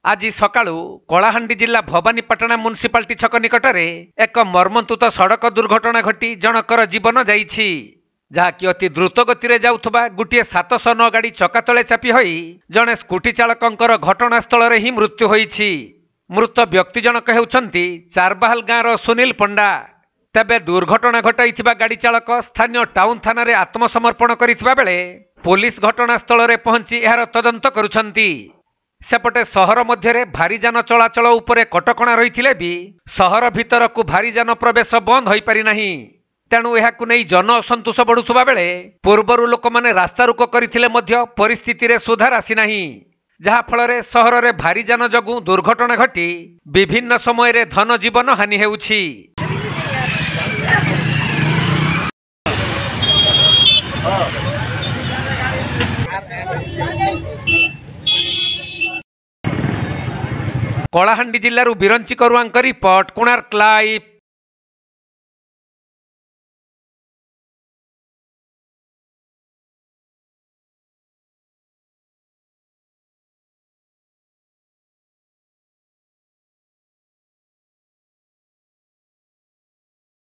आज सकाळू कलाहांडी जिला भवानीपाटना म्युनिसिपालिटी छक निकटरे एक मर्मन्तुत सड़क दुर्घटना घटी जनकर जीवन जाइछि जहाँकि अति द्रुत गति जाउथबा गोटे 709 गाड़ी चका तले चापी होई जड़े स्कूटी चालकंकर घटनास्थल रे ही मृत्यु होइछि। मृत व्यक्ति जनक हेउछन्ति चारबाहाल गाँवर सुनील पंडा। तेबे दुर्घटना घटाइथिबा गाड़ी चालक स्थानीय टाउन थाना रे आत्मसमर्पण करिथिबा बेले पुलिस घटनास्थल रे पहुंची एहार तदंत करुछन्ति। सेपटे सहर मध्य भारी जान चलाचल उपरे कटकणा रही भी सहर भीतर को भारी जान प्रवेश बंद हो पारि नाही। तेणु एहाकु नै जन असंतोष बढ़ुवा बेले पूर्वर लोक माने रास्ता रुक करथिले मध्य परिस्थिति रे सुधार आसी नाही, जहा फल सहर रे भारी जान जगु दुर्घटना घटी विभिन्न समय रे धन जीवन हानि हेउछि। कलाहांडी जिल्लारू बिरंची करुआंक रिपोर्ट, कोणार्क लाइव।